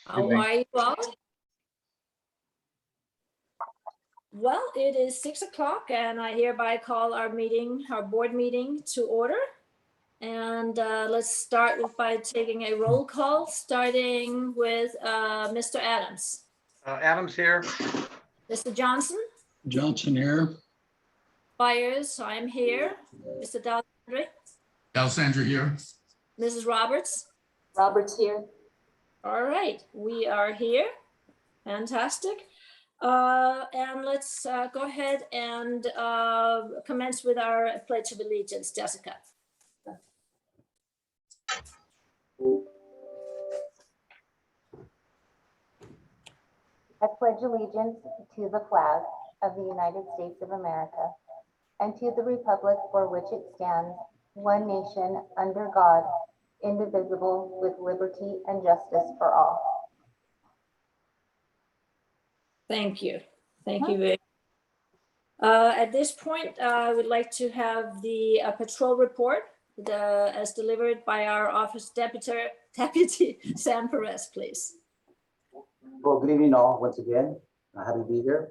How are you all? Well, it is 6 o'clock and I hereby call our board meeting to order. And let's start by taking a roll call, starting with Mr. Adams. Adams here. Mr. Johnson, Johnson here. Byers, I'm here. Mr. Dalsandre, Alessandra here. Mrs. Roberts. Roberts here. All right, we are here. Fantastic. And let's go ahead and commence with our Pledge of Allegiance. Jessica. I pledge allegiance to the flag of the United States of America and to the republic for which it stands, one nation, under God, indivisible, with liberty and justice for all. Thank you. Thank you very much. At this point, I would like to have the patrol report as delivered by our office deputy Sam Perez, please. Well, good evening all, once again. Happy to be here.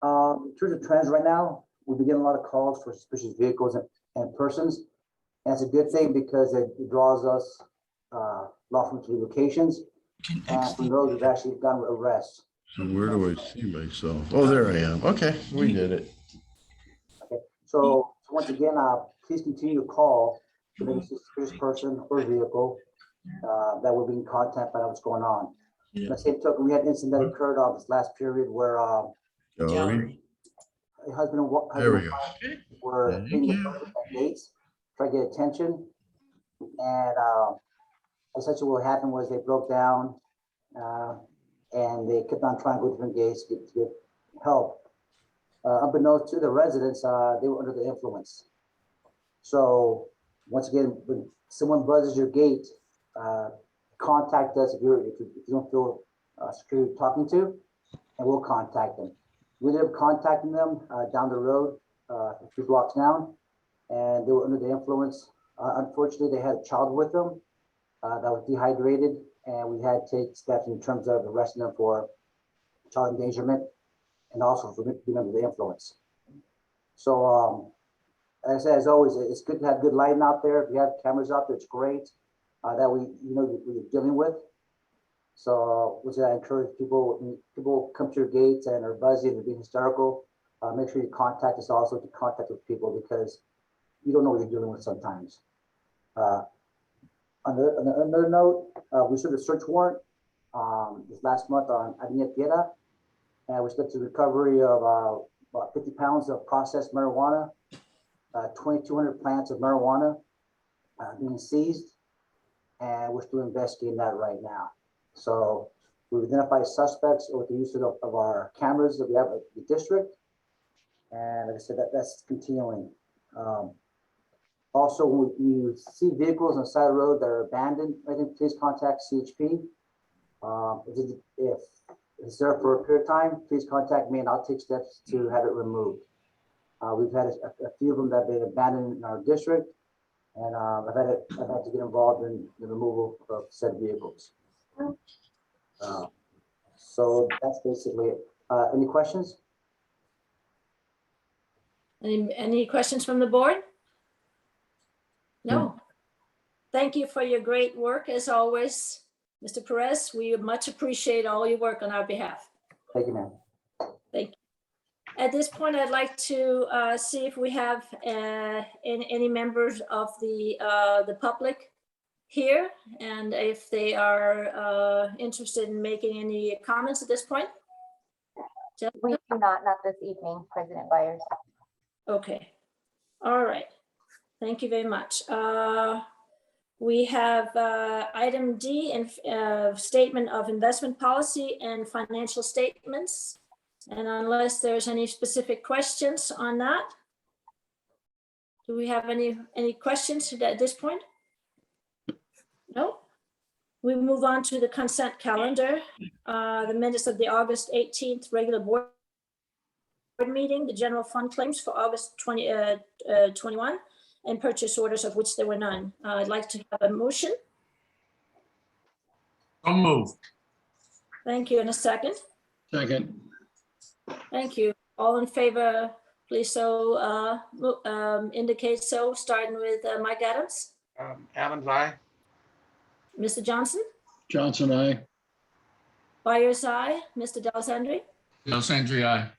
In terms of trends right now, we've been getting a lot of calls for suspicious vehicles and persons. And it's a good thing because it draws us law enforcement locations. And from those, we've actually gotten arrests. So where do I see myself? Oh, there I am. Okay, we did it. Okay, so once again, please continue to call for any suspicious person or vehicle that will be in contact by what's going on. Yeah. Let's say token, we had an incident that occurred on this last period where Gallery. a husband and wife There we go. were Thank in the you. gates, trying to get attention. And essentially what happened was they broke down and they kept on trying to go to different gates to get help. Unbeknownst to the residents, they were under the influence. So once again, when someone buzzes your gate, contact us if you don't feel secure talking to, and we'll contact them. We ended up contacting them down the road, a few blocks down, and they were under the influence. Unfortunately, they had a child with them that was dehydrated, and we had to take steps in terms of arresting them for child endangerment and also for being under the influence. So, as I said, as always, it's good to have good lighting out there. If you have cameras out there, it's great. That we're dealing with. So, which I encourage people, when people come to your gates and are buzzing and being hysterical, make sure you contact us also to contact with people because you don't know what you're dealing with sometimes. On another note, we issued a search warrant this last month on Avenida Tierra, and we expect the recovery of about 50 pounds of processed marijuana, 2,200 plants of marijuana being seized. And we're still investigating that right now. So we've identified suspects with the use of our cameras that we have at the district. And like I said, that's continuing. Also, when you see vehicles on the side of the road that are abandoned, I think please contact CHP. If it's there for a period of time, please contact me and I'll take steps to have it removed. We've had a few of them that have been abandoned in our district. And I've had to get involved in the removal of said vehicles. So that's basically it. Any questions? Any questions from the board? No. Thank you for your great work as always, Mr. Perez. We much appreciate all your work on our behalf. Thank you, ma'am. Thank you. At this point, I'd like to see if we have any members of the public here, and if they are interested in making any comments at this point. We do not this evening, President Byers. Okay. All right. Thank you very much. We have item D in statement of investment policy and financial statements. And unless there's any specific questions on that, do we have any questions at this point? No. We move on to the consent calendar, the minutes of the August 18th regular board meeting, the general fund claims for August 21, and purchase orders of which there were none. I'd like to have a motion. So moved. Thank you. In a second. Second. Thank you. All in favor, please so indicate so, starting with Mike Adams. Adams, aye. Mr. Johnson, Johnson, I. by your side, Mr. D'Alessandri, D'Alessandri, aye.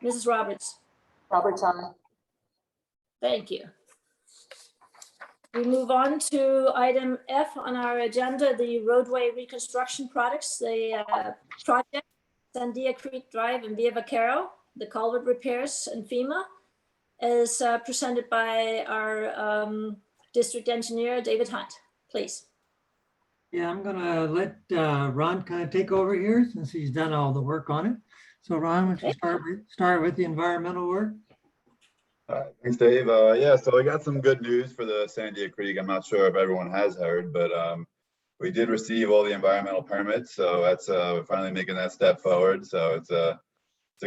Mrs. Roberts. Roberts, aye. Thank you. We move on to item F on our agenda, the roadway reconstruction products, the project, Sandia Creek Drive and Via Vaquero, the culvert repairs and FEMA, is presented by our district engineer, David Hunt. Please. Yeah, I'm gonna let Ron kind of take over here since he's done all the work on it. So Ron, why don't you start with the environmental work? All right, thanks, Dave. Yeah, so I got some good news for the Sandia Creek. I'm not sure if everyone has heard, but we did receive all the environmental permits, so that's we're finally making that step forward. So it's a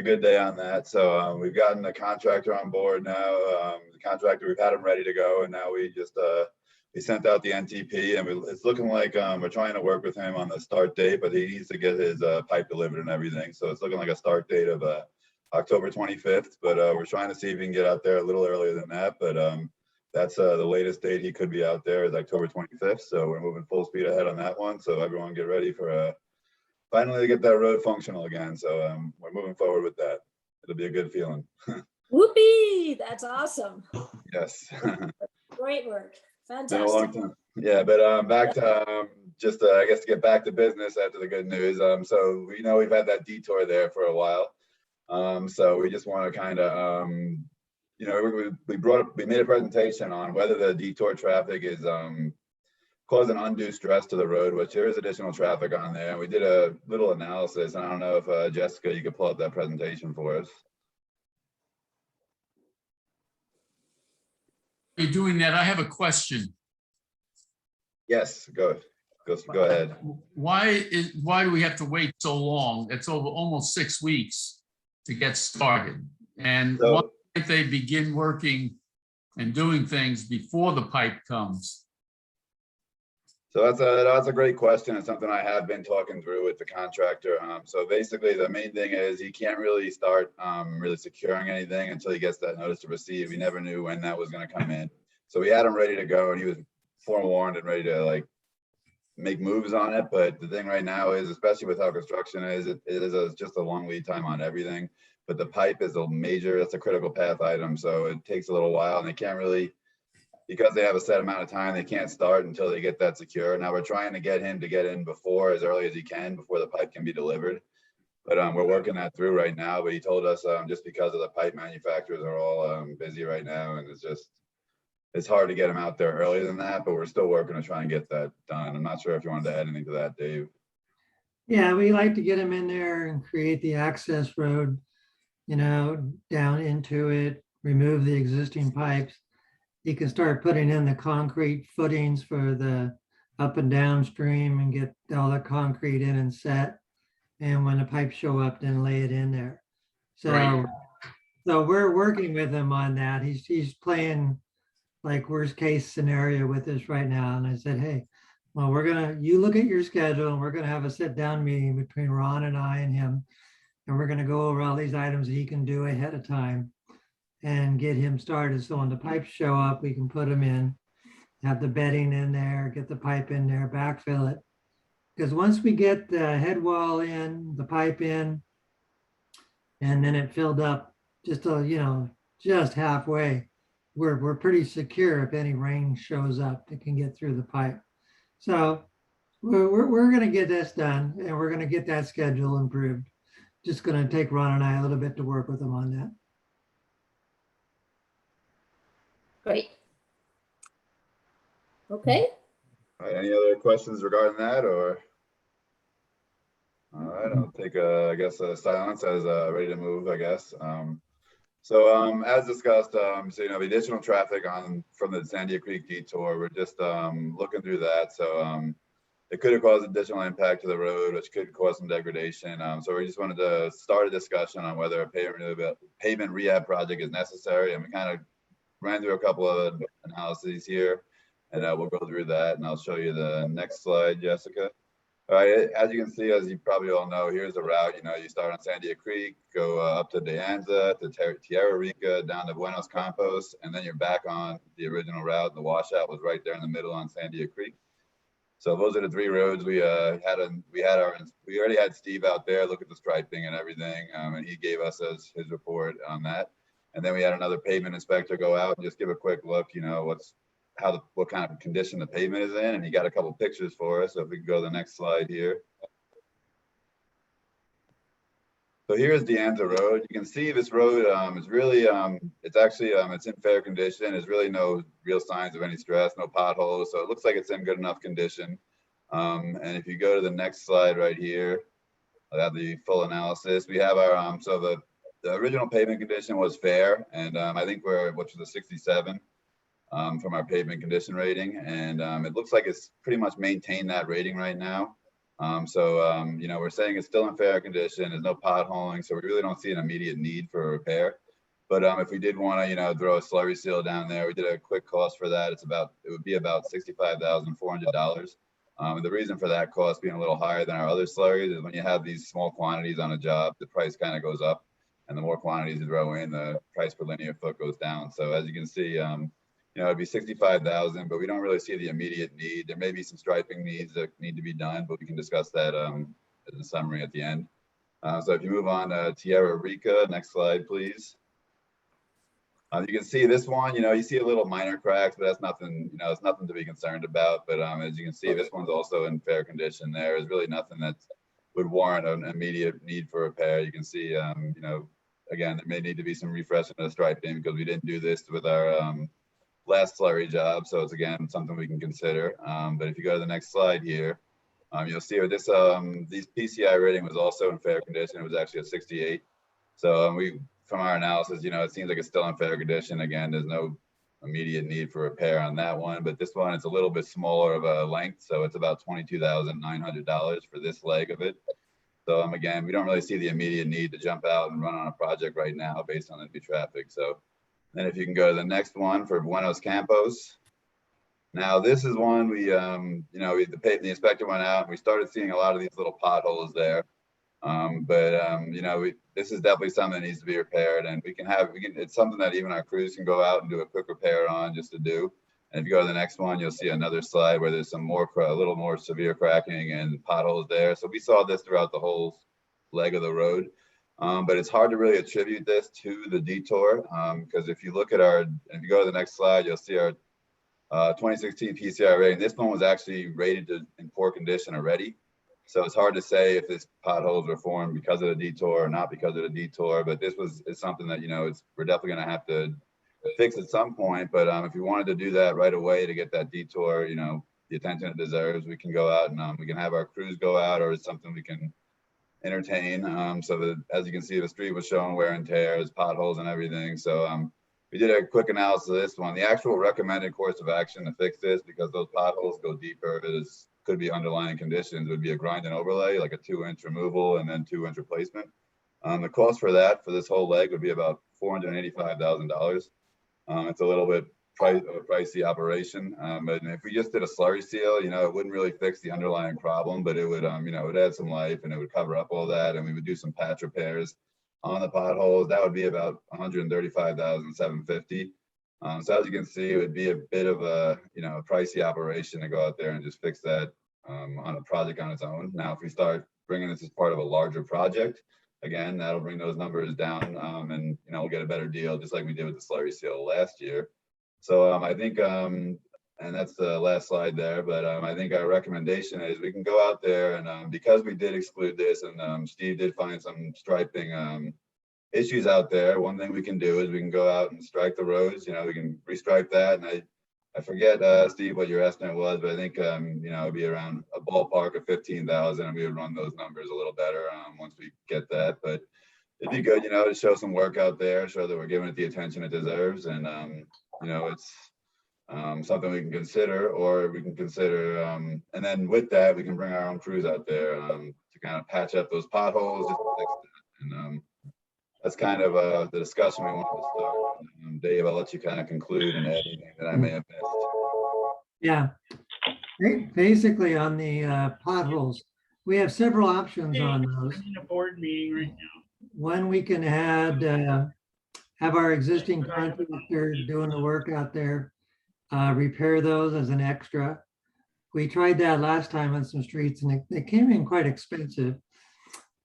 good day on that. So we've gotten the contractor on board now. The contractor, we've had him ready to go, and now we just we sent out the NTP, and it's looking like we're trying to work with him on the start date, but he needs to get his pipe delivered and everything. So it's looking like a start date of October 25th, but we're trying to see if we can get out there a little earlier than that. But that's the latest date he could be out there is October 25th. So we're moving full speed ahead on that one. So everyone get ready for finally to get that road functional again. So we're moving forward with that. It'll be a good feeling. Whoopee, that's awesome. Yes. Great work. Been a long Fantastic. time. Yeah, but back to just I guess to get back to business after the good news. So we know we've had that detour there for a while. So we just want to kind of you know, we made a presentation on whether the detour traffic is causing undue stress to the road, which there is additional traffic on there. And we did a little analysis, and I don't know if Jessica, you could pull up that presentation for us. You're doing that. I have a question. Yes, go ahead. Why do we have to wait so long? It's over almost 6 weeks to get started. And So- why can't they begin working and doing things before the pipe comes? So that's a great question. It's something I have been talking through with the contractor. So basically, the main thing is he can't really start really securing anything until he gets that notice to proceed. We never knew when that was going to come in. So we had him ready to go, and he was forewarned and ready to like make moves on it. But the thing right now is, especially with how construction is, it is just a long lead time on everything. But the pipe is that's a critical path item. So it takes a little while, and they can't really, because they have a set amount of time, they can't start until they get that secure. Now we're trying to get him to get in before, as early as he can, before the pipe can be delivered. But we're working that through right now. But he told us just because of the pipe manufacturers are all busy right now, and it's hard to get them out there earlier than that. But we're still working to try and get that done. I'm not sure if you wanted to add anything to that, Dave. Yeah, we like to get him in there and create the access road, you know, down into it, remove the existing pipes. He can start putting in the concrete footings for the up and downstream and get all the concrete in and set. And when the pipes show up, then lay it in there. So, Right. so we're working with him on that. He's playing like worst case scenario with us right now. And I said, hey, well, you look at your schedule, and we're gonna have a sit down meeting between Ron and I and him. And we're gonna go over all these items that he can do ahead of time and get him started. So when the pipes show up, we can put them in, have the bedding in there, get the pipe in there, backfill it. Because once we get the head wall in, the pipe in, and then it filled up just halfway, we're pretty secure if any rain shows up that can get through the pipe. So we're gonna get this done, and we're gonna get that schedule improved. Just gonna take Ron and I a little bit to work with him on that. Great. Okay, All right, any other questions regarding that, or? All right, I'll take I guess silence as ready to move, I guess. So as discussed, so you know, the additional traffic from the Sandia Creek detour, we're just looking through that. So it could have caused additional impact to the road, which could cause some degradation. So we just wanted to start a discussion on whether a pavement rehab project is necessary, and we kind of ran through a couple of analyses here, and we'll go through that, and I'll show you the next slide, Jessica. All right, as you can see, as you probably all know, here's the route. You know, you start on Sandia Creek, go up to De Anza, to Tierra Rica, down to Buenos Campos, and then you're back on the original route. The washout was right there in the middle on Sandia Creek. So those are the 3 roads we already had Steve out there look at the striping and everything, and he gave us his report on that. And then we had another pavement inspector go out and just give a quick look, you know, what kind of condition the pavement is in, and he got a couple pictures for us. So if we can go to the next slide here. So here's De Anza Road. You can see this road is really, it's in fair condition. There's really no real signs of any stress, no potholes. So it looks like it's in good enough condition. And if you go to the next slide right here, I'll have the full analysis. We have our, so the original pavement condition was fair. And I think which was a 67 from our pavement condition rating. And it looks like it's pretty much maintained that rating right now. You know, we're saying it's still in fair condition. There's no potholing, so we really don't see an immediate need for a repair. But if we did want to, you know, throw a slurry seal down there, we did a quick cost for that. It would be about $65,400. The reason for that cost being a little higher than our other slurries is when you have these small quantities on a job, the price kind of goes up, and the more quantities you throw in, the price per linear foot goes down. So as you can see, you know, it'd be 65,000, but we don't really see the immediate need. There may be some striping needs that need to be done, but we can discuss that as a summary at the end. So if you move on to Tierra Rica, next slide, please. You can see this one, you know, you see a little minor cracks, but that's nothing, you know, it's nothing to be concerned about. But as you can see, this one's also in fair condition. There's really nothing that would warrant an immediate need for repair. You can see, you know, again, there may need to be some refreshing of the striping because we didn't do this with our last slurry job. So it's again, something we can consider. But if you go to the next slide here, you'll see this, these PCI rating was also in fair condition. It was actually a 68. So from our analysis, you know, it seems like it's still in fair condition. Again, there's no immediate need for repair on that one, but this one, it's a little bit smaller of a length. So it's about $22,900 for this leg of it. So again, we don't really see the immediate need to jump out and run on a project right now based on the new traffic. So then if you can go to the next one for Buenos Campos. Now this is one we, you know, the inspector went out and we started seeing a lot of these little potholes there. You know, this is definitely something that needs to be repaired, and it's something that even our crews can go out and do a quick repair on just to do. And if you go to the next one, you'll see another slide where there's a little more severe cracking and potholes there. So we saw this throughout the whole leg of the road. But it's hard to really attribute this to the detour because if you look at if you go to the next slide, you'll see our 2016 PCI rating. This one was actually rated in poor condition already. So it's hard to say if this potholes were formed because of the detour or not because of the detour. But it's something that, you know, we're definitely going to have to fix at some point. But if you wanted to do that right away to get that detour, you know, the attention it deserves, we can go out and we can have our crews go out, or it's something we can entertain. So that, as you can see, the street was showing wear and tears, potholes and everything. So we did a quick analysis of this one. The actual recommended course of action to fix this, because those potholes go deeper, could be underlying conditions, would be a grind and overlay, like a 2-inch removal and then 2-inch replacement. The cost for that for this whole leg would be about $485,000. It's a little bit pricey operation, but if we just did a slurry seal, you know, it wouldn't really fix the underlying problem, but it would, you know, it would add some life and it would cover up all that, and we would do some patch repairs on the potholes. That would be about $135,750. So as you can see, it would be a bit of a, you know, a pricey operation to go out there and just fix that on a project on its own. Now, if we start bringing this as part of a larger project, again, that'll bring those numbers down, and, you know, we'll get a better deal, just like we did with the slurry seal last year. So I think, and that's the last slide there, but I think our recommendation is we can go out there and because we did exclude this and Steve did find some striping issues out there, one thing we can do is we can go out and strike the roads. You know, we can restripe that. And I forget, Steve, what your estimate was, but I think, you know, it'd be around a ballpark of 15,000, and we would run those numbers a little better once we get that. But it'd be good, you know, to show some work out there, show that we're giving it the attention it deserves. And, you know, it's something we can consider, or we can consider, and then with that, we can bring our own crews out there to kind of patch up those potholes. Just to fix that. And that's kind of the discussion we wanted to start. Dave, I'll let you kind of conclude and add anything that I may have missed. Yeah. Basically on the potholes, we have several options on I'm those. in a board meeting right now. One, we can add, have our existing contractor doing the work out there, repair those as an extra. We tried that last time on some streets and it came in quite expensive.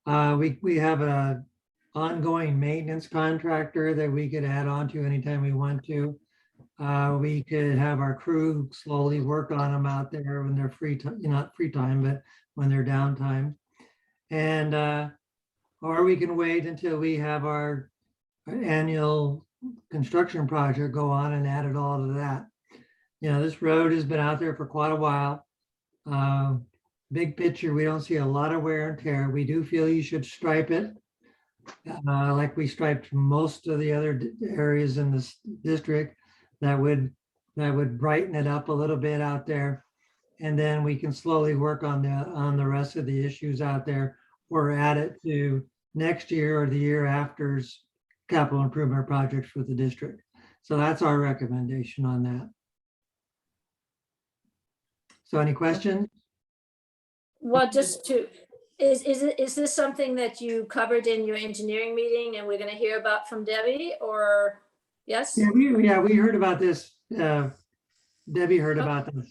We have a ongoing maintenance contractor that we could add on to anytime we want to. We could have our crew slowly work on them out there when they're free time, not free time, but when they're downtime. And, or we can wait until we have our annual construction project go on and add it all to that. You know, this road has been out there for quite a while. Big picture, we don't see a lot of wear and tear. We do feel you should stripe it. Like we striped most of the other areas in this district. That would brighten it up a little bit out there. And then we can slowly work on the rest of the issues out there, or add it to next year or the year after's capital improvement projects for the district. So that's our recommendation on that. So any questions? Well, just to, is this something that you covered in your engineering meeting and we're gonna hear about from Debbie, or, yes? Yeah, we heard about this. Debbie heard about this.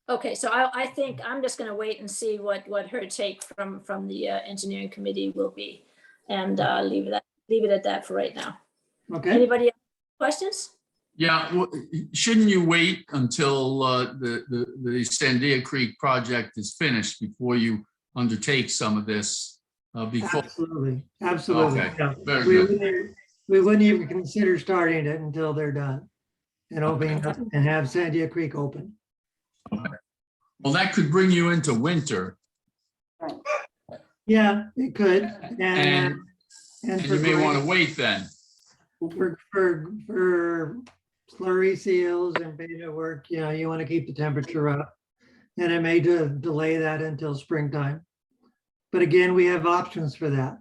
Okay, so I think I'm just gonna wait and see what her take from the engineering committee will be, and leave it at that for right now. Okay, Anybody have questions? Yeah, shouldn't you wait until the Sandia Creek project is finished before you undertake some of this? Before, absolutely, absolutely. Okay, Yeah. very We good. we wouldn't even consider starting it until they're done and opening up and have Sandia Creek open. Well, that could bring you into winter, Yeah, it could. and And you may want to wait then. for slurry seals and beta work, you know, you want to keep the temperature up. And it may delay that until springtime. But again, we have options for that.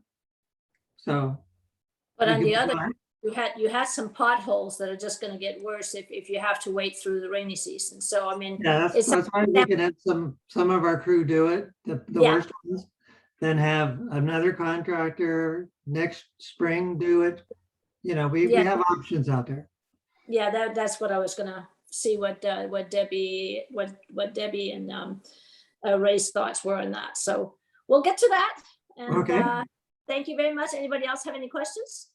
So. But we on can the other, try. you had some potholes that are just gonna get worse if you have to wait through the rainy season. So I mean, Yeah, it's that's why we can have some of our crew do it, the Yeah. worst ones. Then have another contractor next spring do it. You know, we Yeah. have options out there. yeah, that's what I was gonna see what Debbie and Ray's thoughts were on that. So we'll get to that. And Okay. thank you very much. Anybody else have any questions?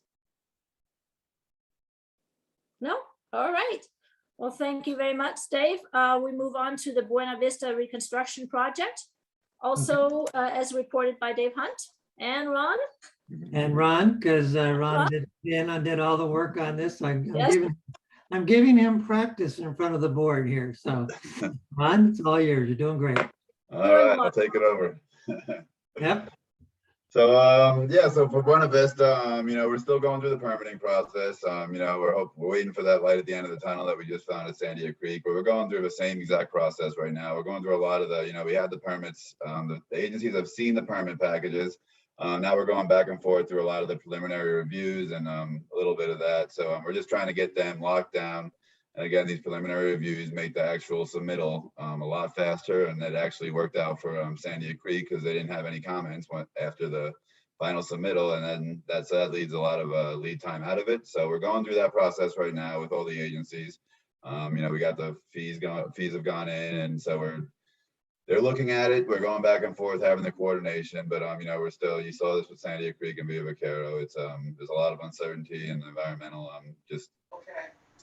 No? All right. Well, thank you very much, Dave. We move on to the Buena Vista reconstruction project. Also, as reported by Dave Hunt and Ron. And Ron, because Ron did all the work on this. Yes. I'm giving him practice in front of the board here. So Ron, it's all yours. You're doing great. All right, I'll take it over. Yep. So, yeah, so for Buena Vista, you know, we're still going through the permitting process. You know, we're waiting for that light at the end of the tunnel that we just found at Sandia Creek, but we're going through the same exact process right now. We're going through a lot of the, you know, we had the permits, the agencies have seen the permit packages. Now we're going back and forth through a lot of the preliminary reviews and a little bit of that. So we're just trying to get them locked down. And again, these preliminary reviews make the actual submittal a lot faster, and that actually worked out for Sandia Creek because they didn't have any comments after the final submittal, and then that leads a lot of lead time out of it. So we're going through that process right now with all the agencies. You know, we got the fees have gone in, and so they're looking at it. We're going back and forth having the coordination, but you know, you saw this with Sandia Creek and Villa Vaquero. It's there's a lot of uncertainty in the environmental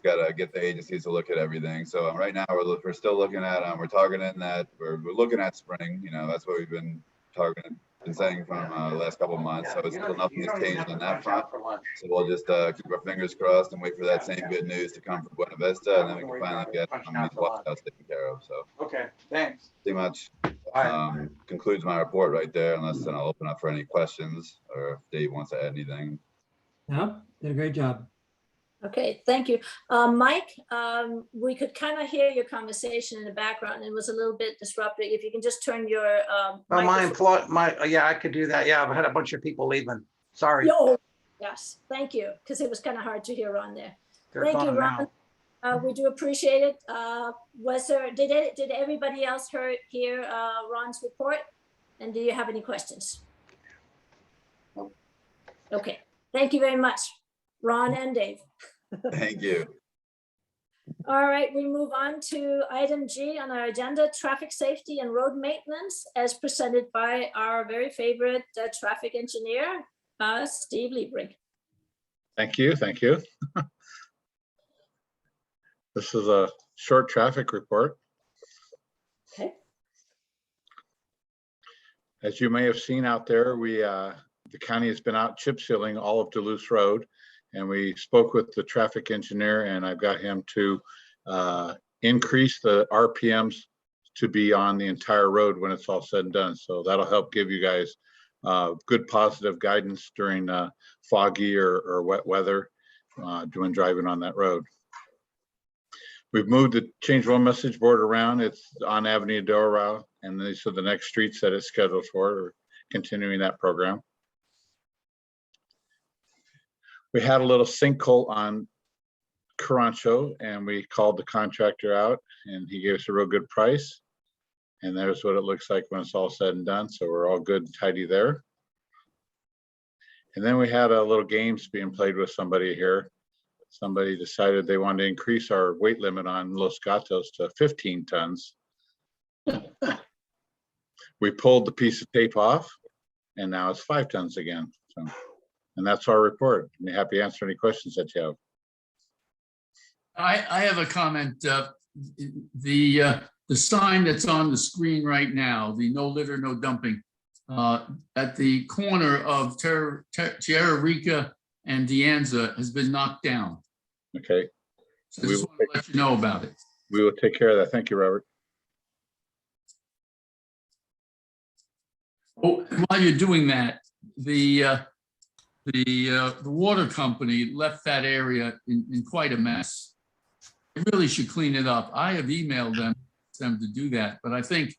got to get the agencies to look at everything. So right now we're still looking at, we're targeting that, we're looking at spring, you know, that's what we've been targeting, been saying from the last couple of months. So it's still nothing has changed on that front. So we'll just keep our fingers crossed and wait for that same good news to come from Buena Vista, and then we can finally get these washouts taken care of. So Okay, thanks. pretty much concludes my report right there, unless then I'll open up for any questions or if Dave wants to add anything. Yep, did a great job. Okay, thank you. Mike, we could kind of hear your conversation in the background. It was a little bit disruptive. If you can just turn your Yeah, I could do that. Yeah, I've had a bunch of people leaving. Sorry. Yes, thank you, because it was kind of hard to hear Ron there. They're Thank you, gone Ron. now. We do appreciate it. Did everybody else hear Ron's report? And do you have any questions? Nope. Okay, thank you very much, Ron and Dave. Thank you. All right, we move on to item G on our agenda, traffic safety and road maintenance, as presented by our very favorite traffic engineer, Steve Liebrink. Thank you, thank you. This is a short traffic report. Okay. As you may have seen out there, the county has been out chip sealing all of Duluth Road. And we spoke with the traffic engineer and I've got him to increase the RPMs to be on the entire road when it's all said and done. So that'll help give you guys good positive guidance during foggy or wet weather doing driving on that road. We've moved the change one message board around. It's on Avenue Del Oro, and these are the next streets that it's scheduled for. We're continuing that program. We had a little sinkhole on Carancho, and we called the contractor out, and he gave us a real good price. And there's what it looks like when it's all said and done. So we're all good and tidy there. And then we had a little games being played with somebody here. Somebody decided they wanted to increase our weight limit on Los Gatos to 15 tons. We pulled the piece of tape off, and now it's 5 tons again. So, and that's our report. I'm happy to answer any questions that you have. I have a comment. The sign that's on the screen right now, the no litter, no dumping, at the corner of Tierra Rica and De Anza has been knocked down. Okay. So I just want to let you know about it. We will take care of that. Thank you, Robert. Oh, while you're doing that, the water company left that area in quite a mess. They really should clean it up. I have emailed them to do that, but I think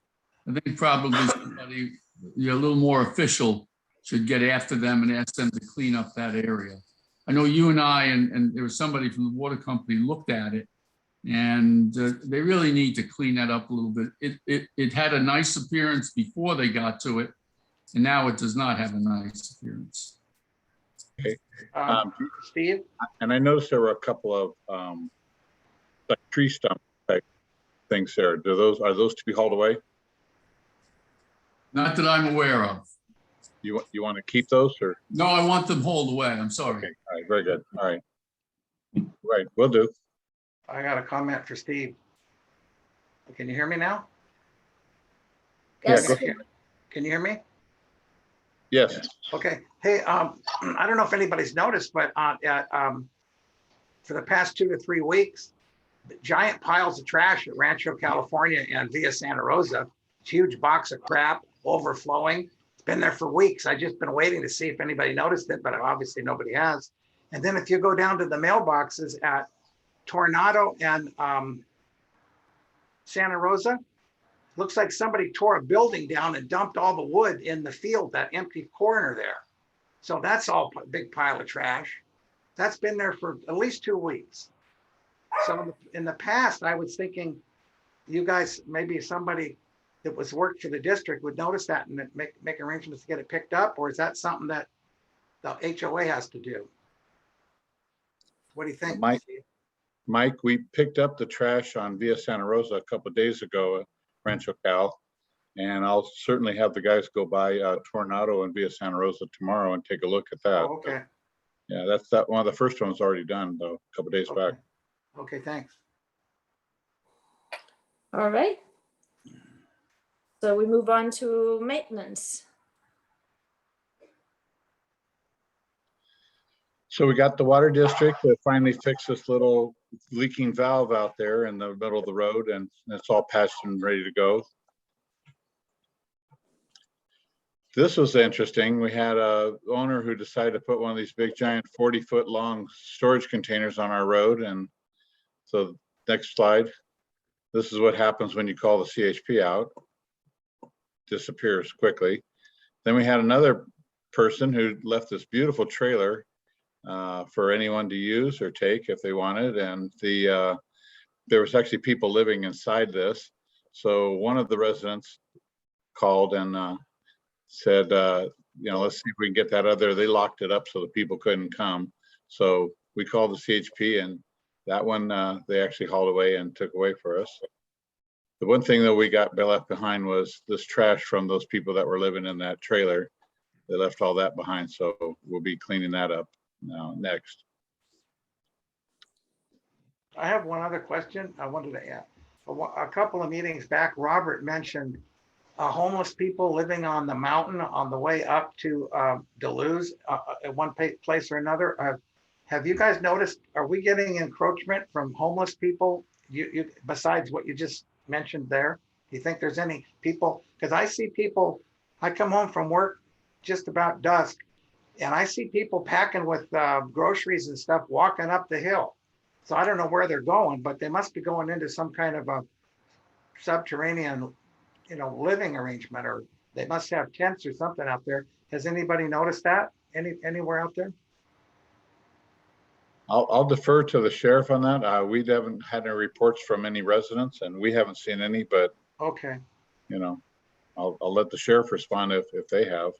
probably somebody a little more official should get after them and ask them to clean up that area. I know you and I and there was somebody from the water company looked at it, and they really need to clean that up a little bit. It had a nice appearance before they got to it, and now it does not have a nice appearance. Okay. Steve? And I noticed there were a couple of like tree stump type things there. Are those to be hauled away? Not that I'm aware of. You want to keep those or? No, I want them hauled away. I'm sorry. Okay, all right, very good. All right. Right, will do. I got a comment for Steve. Can you hear me now? Yes. go Can you hear me? Yes. Okay. Hey, I don't know if anybody's noticed, but for the past 2 to 3 weeks, giant piles of trash at Rancho California and Via Santa Rosa, huge box of crap overflowing. It's been there for weeks. I've just been waiting to see if anybody noticed it, but obviously nobody has. And then if you go down to the mailboxes at Tornado and Santa Rosa, looks like somebody tore a building down and dumped all the wood in the field, that empty corner there. So that's all a big pile of trash. That's been there for at least 2 weeks. So in the past, I was thinking you guys, maybe somebody that was worked for the district would notice that and make arrangements to get it picked up, or is that something that the HOA has to do? What do you think? Mike, we picked up the trash on Via Santa Rosa a couple of days ago at Rancho Cal, and I'll certainly have the guys go by Tornado and Via Santa Rosa tomorrow and take a look at that. Oh, okay. Yeah, that's that one of the first ones already done though, a couple of days back. Okay, thanks. All right. So we move on to maintenance. So we got the water district that finally fixed this little leaking valve out there in the middle of the road, and it's all patched and ready to go. This was interesting. We had a owner who decided to put one of these big giant 40-foot long storage containers on our road. And so next slide. This is what happens when you call the CHP out. Disappears quickly. Then we had another person who left this beautiful trailer for anyone to use or take if they wanted. And there was actually people living inside this. So one of the residents called and said, let's see if we can get that other, they locked it up so the people couldn't come. So we called the CHP, and that one, they actually hauled away and took away for us. The one thing that we got left behind was this trash from those people that were living in that trailer. They left all that behind, so we'll be cleaning that up now next. I have one other question I wanted to add. A couple of meetings back, Robert mentioned homeless people living on the mountain on the way up to Duluth at one place or another. Have you guys noticed, are we getting encroachment from homeless people? You besides what you just mentioned there? Do you think there's any people? Because I see people, I come home from work just about dusk, and I see people packing with groceries and stuff walking up the hill. So I don't know where they're going, but they must be going into some kind of a subterranean, living arrangement, or they must have tents or something out there. Has anybody noticed that anywhere out there? I'll defer to the sheriff on that. We haven't had any reports from any residents, and we haven't seen any, but Okay. I'll let the sheriff respond if they have.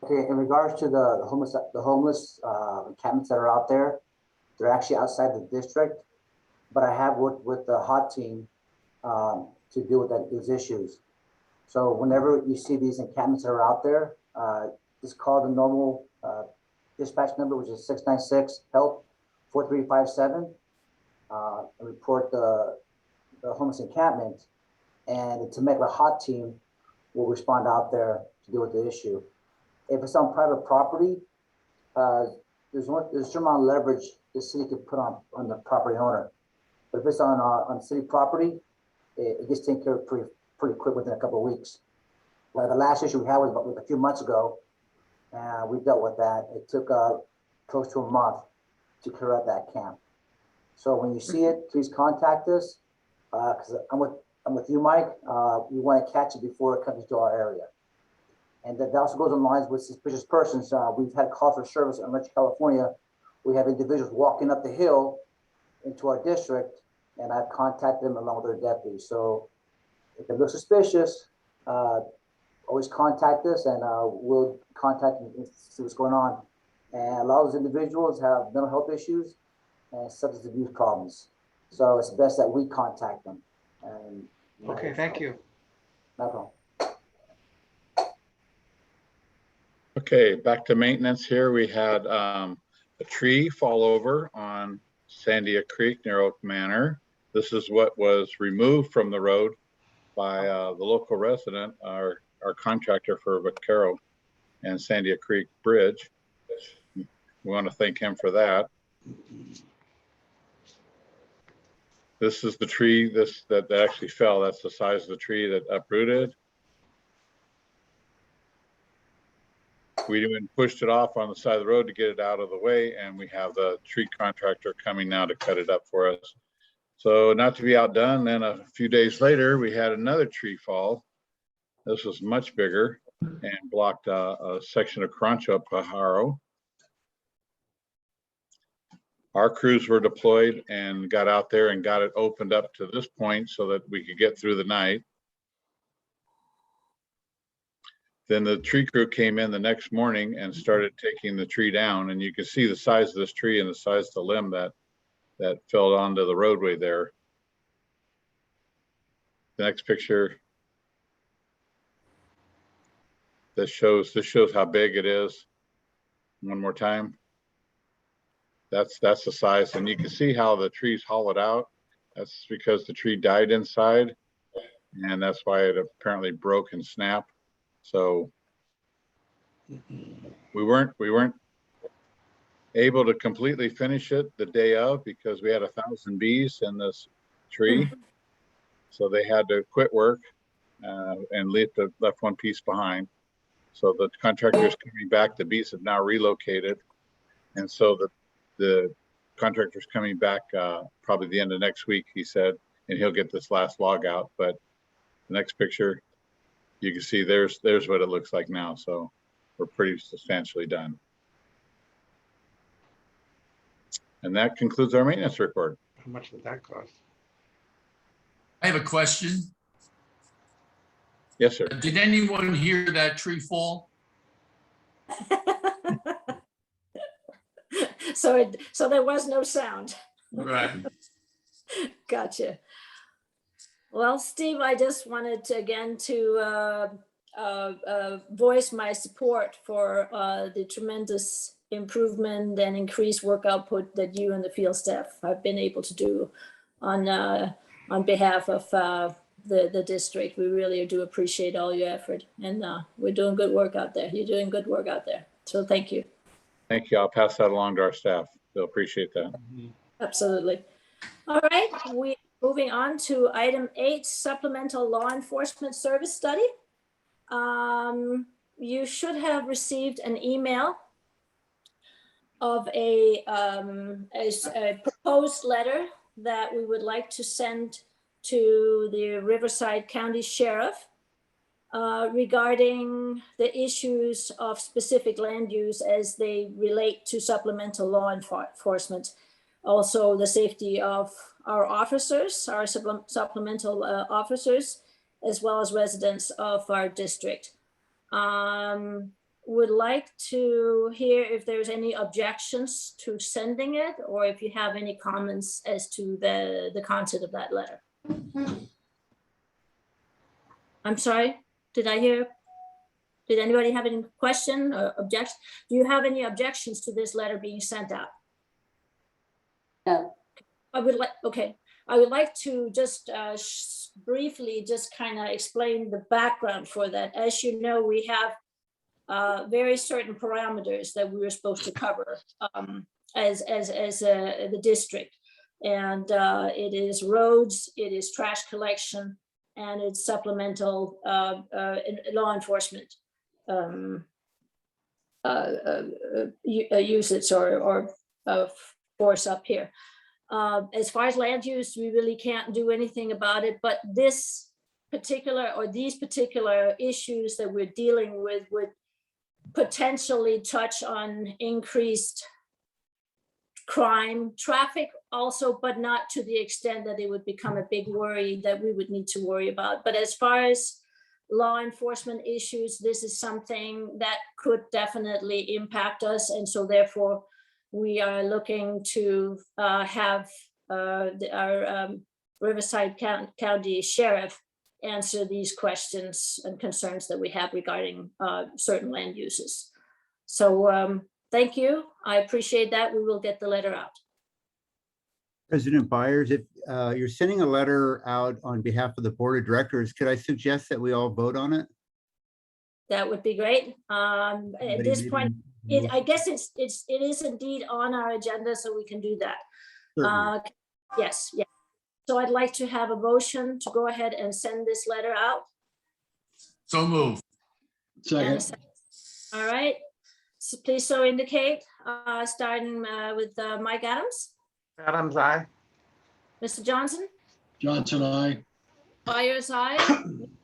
Okay, in regards to the homeless encampments that are out there, they're actually outside the district, but I have worked with the HOT team to deal with those issues. So whenever you see these encampments that are out there, just call the normal dispatch number, which is 696-HELP-4357, and report the homeless encampment, and the Temecula HOT team will respond out there to deal with the issue. If it's on private property, there's a certain amount of leverage the city could put on the property owner. But if it's on city property, it gets taken care of pretty quick within a couple of weeks. Like the last issue we had was a few months ago, and we dealt with that. It took close to a month to clear out that camp. So when you see it, please contact us, because I'm with you, Mike. We want to catch it before it comes to our area. And that also goes in lines with suspicious persons. We've had calls for service in Rancho California. We have individuals walking up the hill into our district, and I've contacted them along with their deputies. So if it looks suspicious, always contact us, and we'll contact them and see what's going on. And a lot of those individuals have mental health issues and substance abuse problems. So it's best that we contact them. And, Okay, thank you. No problem. Okay, back to maintenance here. We had a tree fall over on Sandia Creek near Oak Manor. This is what was removed from the road by the local resident, our contractor for Vaquero and Sandia Creek Bridge. We want to thank him for that. This is the tree that actually fell. That's the size of the tree that uprooted. We even pushed it off on the side of the road to get it out of the way, and we have the tree contractor coming now to cut it up for us. So not to be outdone, then a few days later, we had another tree fall. This was much bigger and blocked a section of Croncho Pajaro. Our crews were deployed and got out there and got it opened up to this point so that we could get through the night. Then the tree crew came in the next morning and started taking the tree down, and you can see the size of this tree and the size of the limb that fell onto the roadway there. The next picture. This shows how big it is. One more time. That's the size, and you can see how the tree's hollowed out. That's because the tree died inside, and that's why it apparently broke and snapped. So we weren't able to completely finish it the day of because we had 1,000 bees in this tree. So they had to quit work and left one piece behind. So the contractor is coming back. The bees have now relocated. And so the contractor's coming back probably the end of next week, he said, and he'll get this last log out. But the next picture, you can see there's what it looks like now. So we're pretty substantially done. And that concludes our maintenance report. How much would that cost? I have a question. Yes, sir. Did anyone hear that tree fall? So there was no sound. Right. Gotcha. Well, Steve, I just wanted to again to voice my support for the tremendous improvement and increased work output that you and the field staff have been able to do on behalf of the district. We really do appreciate all your effort, and we're doing good work out there. You're doing good work out there. So thank you. Thank you. I'll pass that along to our staff. They'll appreciate that. Absolutely. All right, we moving on to item 8, supplemental law enforcement service study. You should have received an email of a proposed letter that we would like to send to the Riverside County Sheriff regarding the issues of specific land use as they relate to supplemental law enforcement. Also, the safety of our officers, our supplemental officers, as well as residents of our district. Would like to hear if there's any objections to sending it, or if you have any comments as to the content of that letter. I'm sorry, did anybody have any question or objection? Do you have any objections to this letter being sent out? No. I would like to just briefly just kind of explain the background for that. As you know, we have very certain parameters that we were supposed to cover as the district. And it is roads, it is trash collection, and it's supplemental law enforcement usage or force up here. As far as land use, we really can't do anything about it, but this particular or these particular issues that we're dealing with would potentially touch on increased crime, traffic also, but not to the extent that it would become a big worry that we would need to worry about. But as far as law enforcement issues, this is something that could definitely impact us. And so therefore, we are looking to have our Riverside County Sheriff answer these questions and concerns that we have regarding certain land uses. So thank you. I appreciate that. We will get the letter out. President Byers, if you're sending a letter out on behalf of the board of directors, could I suggest that we all vote on it? That would be great. At this point, I guess it is indeed on our agenda, so we can do that. Yes. So I'd like to have a motion to go ahead and send this letter out. So moved. Second. All right. So please so indicate, starting with Mike Adams, Adams, aye. Mr. Johnson, Johnson, aye. Byers, aye.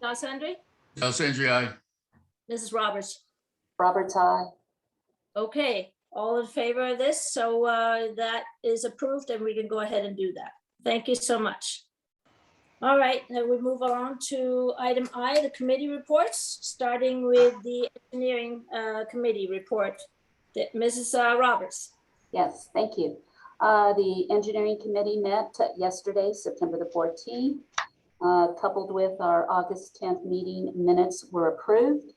Dos Andre, Al Sandri, aye. Mrs. Roberts. Roberts, aye. Okay, all in favor of this, so that is approved and we can go ahead and do that. Thank you so much. All right, now we move on to item I, the committee reports, starting with the engineering committee report. Mrs. Roberts. Yes, thank you. The engineering committee met yesterday, September the 14th. Coupled with our August 10th meeting, minutes were approved.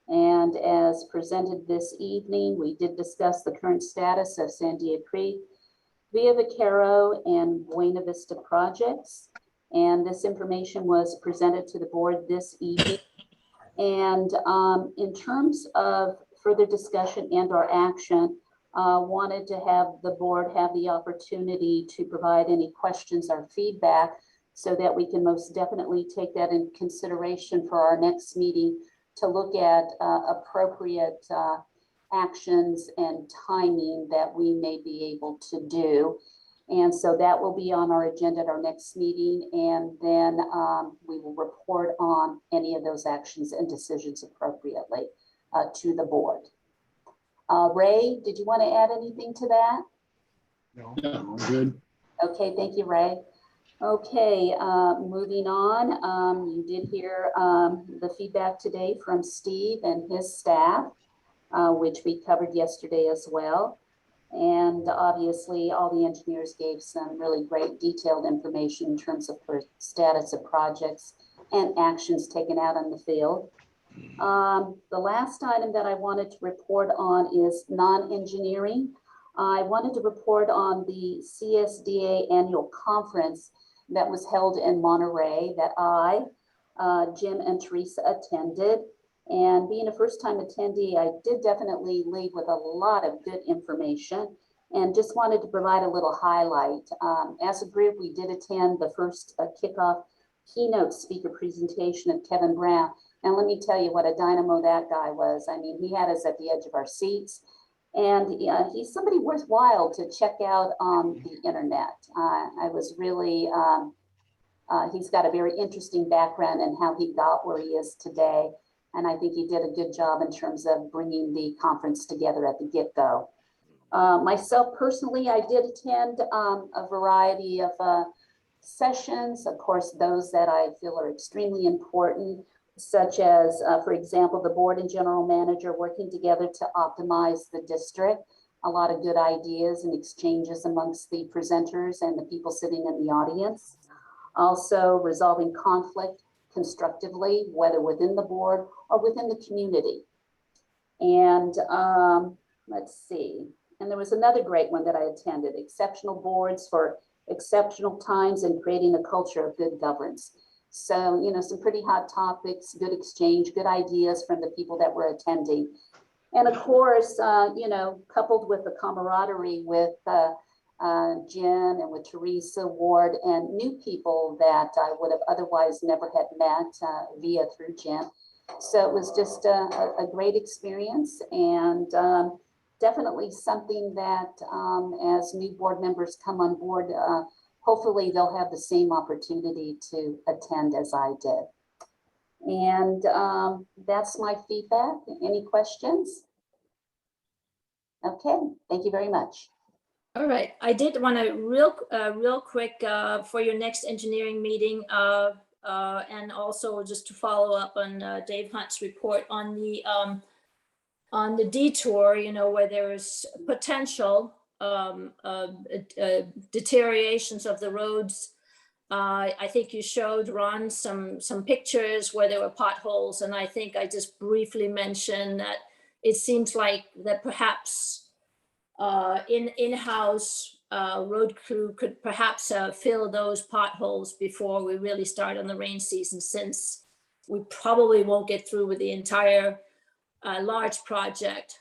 And as presented this evening, we did discuss the current status of Sandia Creek, Via Vaquero, and Buena Vista projects. And this information was presented to the board this evening. And in terms of further discussion and or action, wanted to have the board have the opportunity to provide any questions or feedback so that we can most definitely take that in consideration for our next meeting to look at appropriate actions and timing that we may be able to do. And so that will be on our agenda at our next meeting. And then we will report on any of those actions and decisions appropriately to the board. Ray, did you want to add anything to that? No. Yeah, I'm good. Okay, thank you, Ray. Okay, moving on, you did hear the feedback today from Steve and his staff, which we covered yesterday as well. And obviously, all the engineers gave some really great detailed information in terms of the status of projects and actions taken out on the field. The last item that I wanted to report on is non-engineering. I wanted to report on the CSDA annual conference that was held in Monterey that I, Jim and Teresa attended. And being a first-time attendee, I did definitely leave with a lot of good information and just wanted to provide a little highlight. As a group, we did attend the first kickoff keynote speaker presentation of Kevin Brown. And let me tell you what a dynamo that guy was. I mean, he had us at the edge of our seats. And he's somebody worthwhile to check out on the internet. I was really, he's got a very interesting background in how he got where he is today. And I think he did a good job in terms of bringing the conference together at the get-go. Myself personally, I did attend a variety of sessions, of course, those that I feel are extremely important, such as, for example, the board and general manager working together to optimize the district. A lot of good ideas and exchanges amongst the presenters and the people sitting in the audience. Also resolving conflict constructively, whether within the board or within the community. And let's see, and there was another great one that I attended, exceptional boards for exceptional times and creating a culture of good governance. So, you know, some pretty hot topics, good exchange, good ideas from the people that were attending. And of course, you know, coupled with the camaraderie with Jim and with Teresa Ward and new people that I would have otherwise never had met through Jim. So it was just a great experience and definitely something that as new board members come on board, hopefully they'll have the same opportunity to attend as I did. And that's my feedback. Any questions? Okay, thank you very much. All right, I did want to real quick for your next engineering meeting and also just to follow up on Dave Hunt's report on the detour, you know, where there is potential deteriorations of the roads. I think you showed Ron some pictures where there were potholes, and I think I just briefly mentioned that it seems like that perhaps in-house road crew could perhaps fill those potholes before we really start on the rain season, since we probably won't get through with the entire large project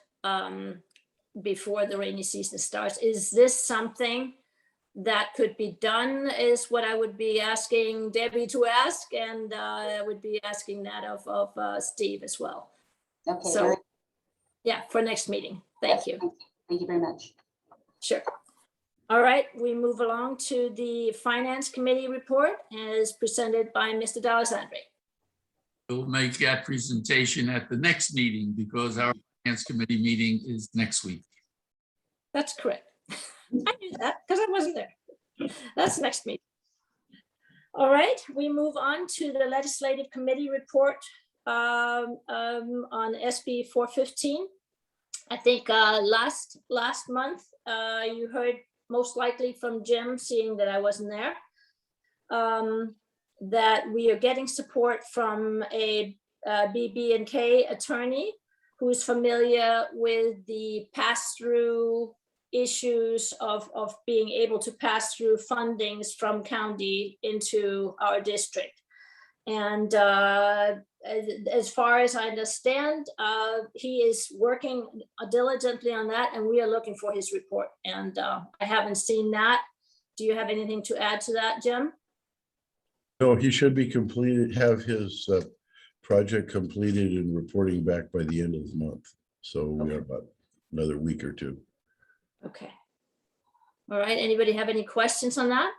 before the rainy season starts. Is this something that could be done, is what I would be asking Debbie to ask, and I would be asking that of Steve as well. Okay. So, yeah, for next meeting. Thank you. Thank you very much. Sure. All right, we move along to the Finance Committee report as presented by Mr. D'Alessandri. We'll make that presentation at the next meeting because our Finance Committee meeting is next week. That's correct. I knew that because I wasn't there. That's next meeting. All right, we move on to the Legislative Committee report on SB 415. I think last month you heard most likely from Jim, seeing that I wasn't there, that we are getting support from a BB&K attorney who is familiar with the pass-through issues of being able to pass through fundings from county into our district. And as far as I understand, he is working diligently on that, and we are looking for his report. And I haven't seen that. Do you have anything to add to that, Jim? No, he should be completed, have his project completed and reporting back by the end of the month. So we have about another week or two. Okay. All right. Anybody have any questions on that?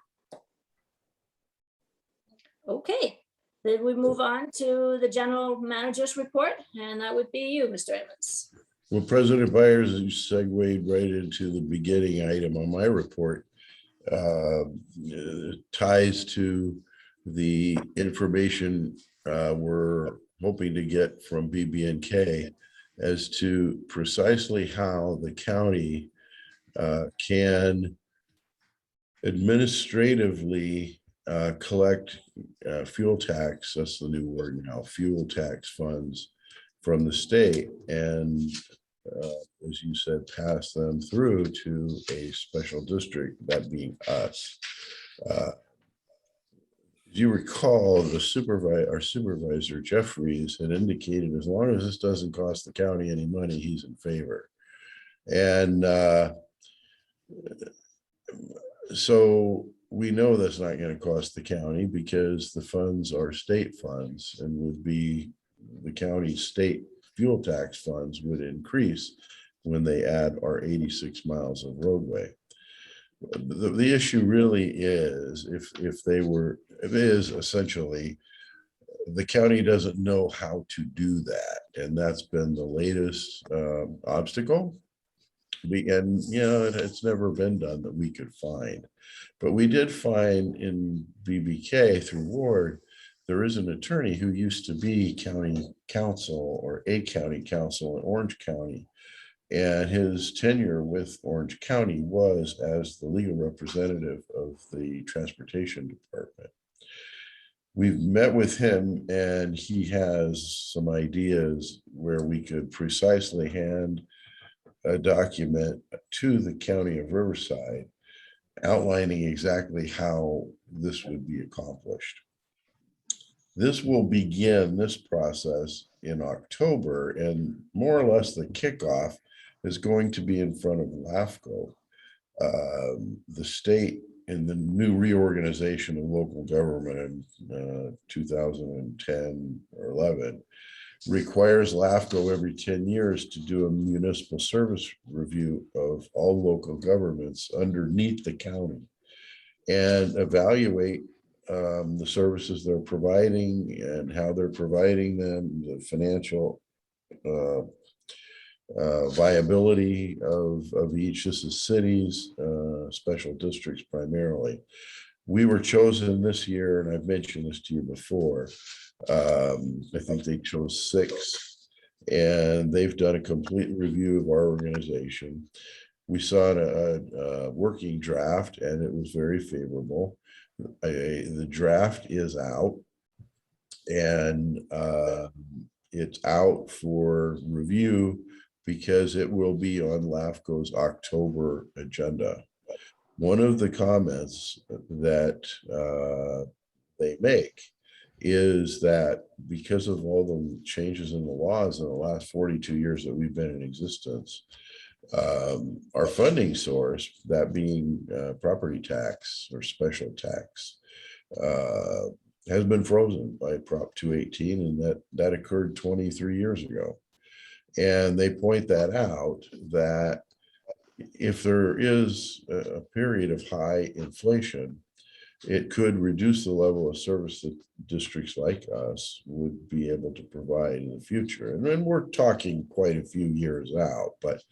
Okay. Then we move on to the general manager's report, and that would be you, Mr. Evans. Well, President Byers, you segued right into the beginning item on my report. ties to the information we're hoping to get from BB&K as to precisely how the county can administratively collect fuel tax, that's the new word now, fuel tax funds from the state, and as you said, pass them through to a special district, that being us. As you recall, our supervisor, Jeffries, had indicated as long as this doesn't cost the county any money, he's in favor. And so we know that's not going to cost the county because the funds are state funds and would be the county state fuel tax funds would increase when they add our 86 miles of roadway. The issue really is it is essentially the county doesn't know how to do that. And that's been the latest obstacle. And it's never been done that we could find, but we did find in BBK through Ward, there is an attorney who used to be county counsel or a county counsel in Orange County. And his tenure with Orange County was as the legal representative of the transportation department. We've met with him and he has some ideas where we could precisely hand a document to the county of Riverside outlining exactly how this would be accomplished. This will begin this process in October, and more or less the kickoff is going to be in front of LAFCO. The state in the new reorganization of local government in 2010 or 11 requires LAFCO every 10 years to do a municipal service review of all local governments underneath the county and evaluate the services they're providing and how they're providing them, the financial viability of each. This is cities, special districts primarily. We were chosen this year, and I've mentioned this to you before. I think they chose 6, and they've done a complete review of our organization. We saw a working draft, and it was very favorable. The draft is out, and it's out for review because it will be on LAFCO's October agenda. One of the comments that they make is that because of all the changes in the laws in the last 42 years that we've been in existence, our funding source, that being property tax or special tax, has been frozen by Prop 218, and that occurred 23 years ago. And they point that out, that if there is a period of high inflation, it could reduce the level of service that districts like us would be able to provide in the future. And then we're talking quite a few years out, but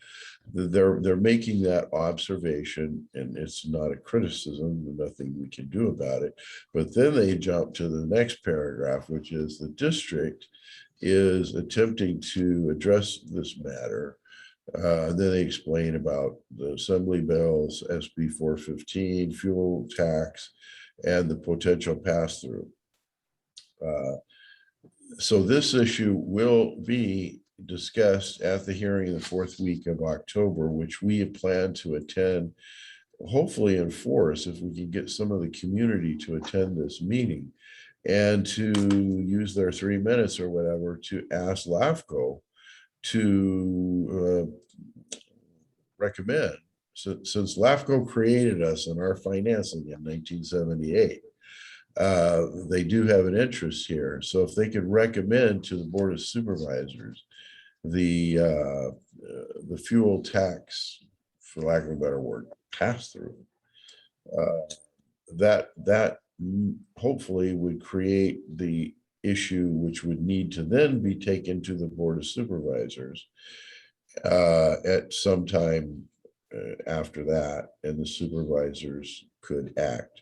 they're making that observation, and it's not a criticism, nothing we can do about it. But then they jump to the next paragraph, which is the district is attempting to address this matter. Then they explain about the assembly bills, SB 415, fuel tax, and the potential pass-through. So this issue will be discussed at the hearing the 4th week of October, which we plan to attend, hopefully in force, if we can get some of the community to attend this meeting and to use their 3 minutes or whatever to ask LAFCO to recommend, since LAFCO created us in our financing in 1978, they do have an interest here. So if they could recommend to the Board of Supervisors the fuel tax, for lack of a better word, pass through, that hopefully would create the issue, which would need to then be taken to the Board of Supervisors at some time after that, and the supervisors could act.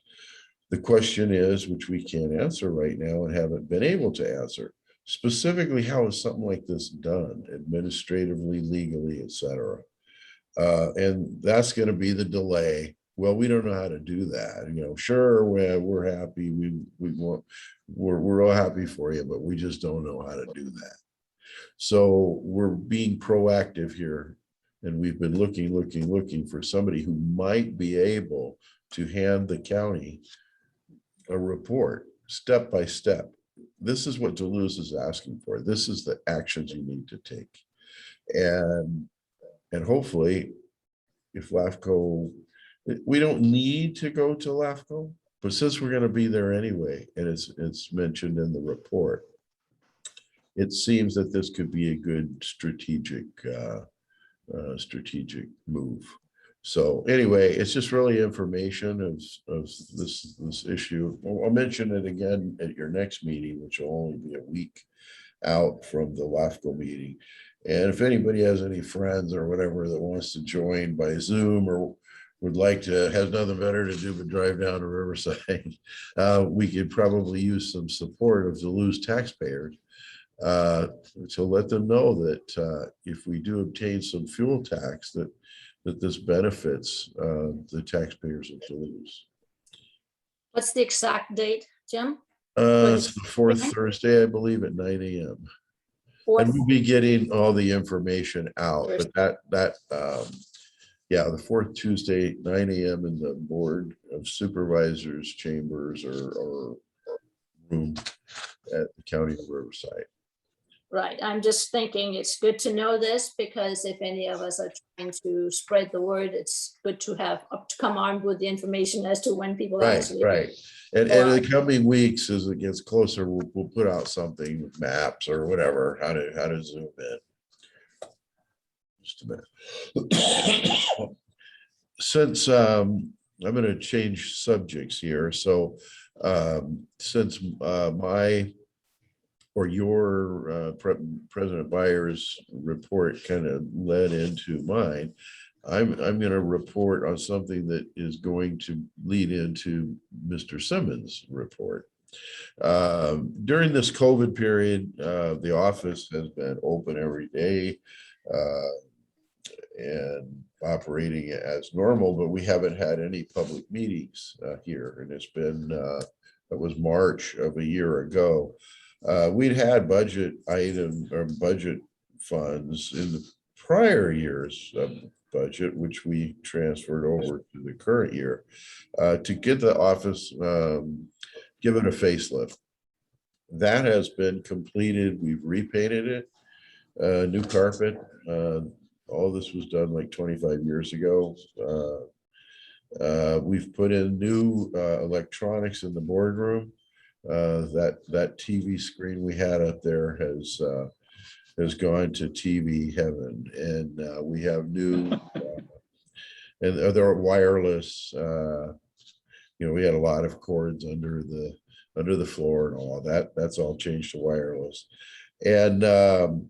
The question is, which we can't answer right now and haven't been able to answer, specifically, how is something like this done administratively, legally, et cetera? And that's going to be the delay. Well, we don't know how to do that. You know, sure, we're happy. We're all happy for you, but we just don't know how to do that. So we're being proactive here, and we've been looking for somebody who might be able to hand the county a report step by step. This is what Duluth is asking for. This is the actions you need to take. And hopefully, if LAFCO, we don't need to go to LAFCO, but since we're going to be there anyway, and it's mentioned in the report, it seems that this could be a good strategic move. So anyway, it's just really information of this issue. I'll mention it again at your next meeting, which will only be a week out from the LAFCO meeting. And if anybody has any friends or whatever that wants to join by Zoom or would like to, has nothing better to do but drive down to Riverside, we could probably use some support of Duluth taxpayers to let them know that if we do obtain some fuel tax, that this benefits the taxpayers of Duluth. What's the exact date, Jim? It's the fourth Thursday, I believe, at 9 a.m. And we'll be getting all the information out, but yeah, the fourth Tuesday, 9 a.m. in the Board of Supervisors chambers or room at the County of Riverside. Right, I'm just thinking it's good to know this, because if any of us are trying to spread the word, it's good to have to come armed with the information as to when people actually. Right. And in the coming weeks, as it gets closer, we'll put out something with maps or whatever, how to zoom in. Just a minute. Since I'm going to change subjects here, so since your President Byers' report kind of led into mine, I'm going to report on something that is going to lead into Mr. Simmons' report. During this COVID period, the office has been open every day and operating as normal, but we haven't had any public meetings here, and it's been that was March of a year ago. We'd had budget item or budget funds in the prior year's budget, which we transferred over to the current year to get the office given a facelift. That has been completed. We've repainted it, new carpet. All this was done like 25 years ago. We've put in new electronics in the boardroom. That TV screen we had up there has gone to TV heaven, and we have new and other wireless. We had a lot of cords under the floor and all that. That's all changed to wireless, and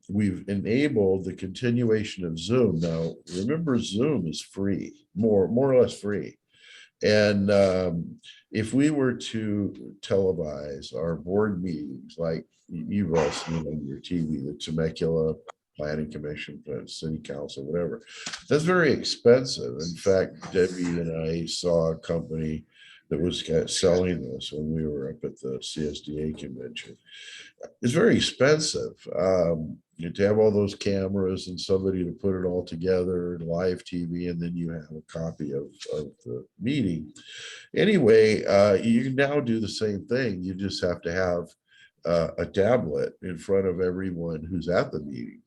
we've enabled the continuation of Zoom. Now, remember, Zoom is free, more or less free. And if we were to televise our board meetings, like you've all seen on your TV, the Temecula Planning Commission, City Council, whatever, that's very expensive. In fact, Debbie and I saw a company that was selling this when we were up at the CSDA convention. It's very expensive. To have all those cameras and somebody to put it all together and live TV, and then you have a copy of the meeting. Anyway, you can now do the same thing. You just have to have a tablet in front of everyone who's at the meeting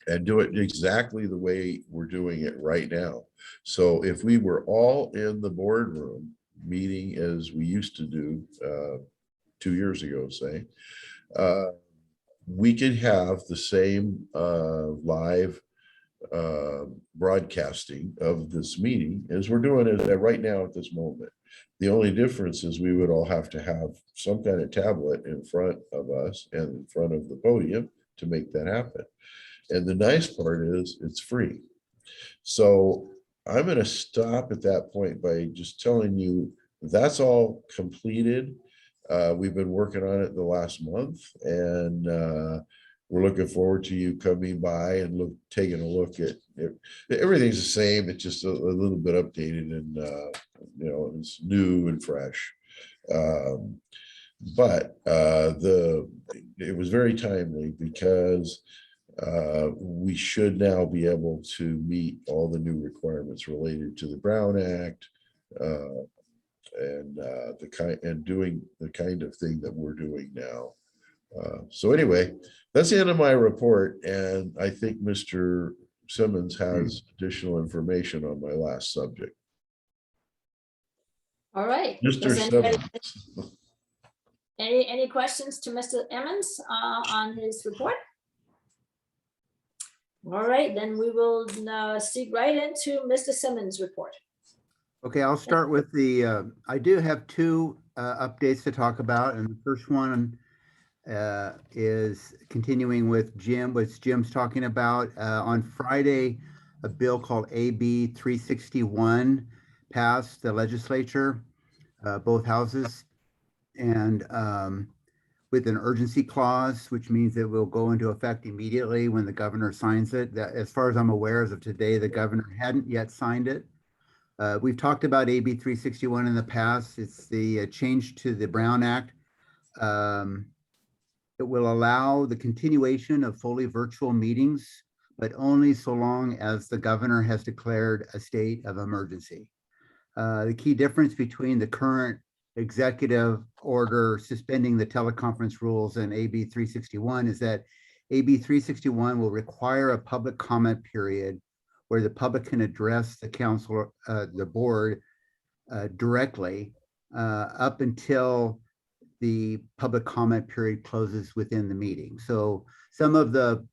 and do it exactly the way we're doing it right now. So if we were all in the boardroom meeting as we used to do 2 years ago, say, we could have the same live broadcasting of this meeting as we're doing it right now at this moment. The only difference is we would all have to have some kind of tablet in front of us and in front of the podium to make that happen. And the nice part is it's free. So I'm gonna stop at that point by just telling you that's all completed. We've been working on it the last month, and we're looking forward to you coming by and taking a look at it. Everything's the same. It's just a little bit updated, and it's new and fresh. But it was very timely because we should now be able to meet all the new requirements related to the Brown Act, and doing the kind of thing that we're doing now. So anyway, that's the end of my report, and I think Mr. Simmons has additional information on my last subject. All right. Mr. Does anybody- Simmons. Any questions to Mr. Emmons on his report? All right, then we will seek right into Mr. Simmons' report. Okay, I'll start with I do have two updates to talk about, and the first one is continuing with what Jim's talking about. On Friday, a bill called AB 361 passed the legislature, both houses, and with an urgency clause, which means it will go into effect immediately when the governor signs it. That, as far as I'm aware, as of today, the governor hadn't yet signed it. We've talked about AB 361 in the past. It's the change to the Brown Act. It will allow the continuation of fully virtual meetings, but only so long as the governor has declared a state of emergency. The key difference between the current executive order suspending the teleconference rules and AB 361 is that AB 361 will require a public comment period where the public can address the council, the board directly up until the public comment period closes within the meeting. So some of the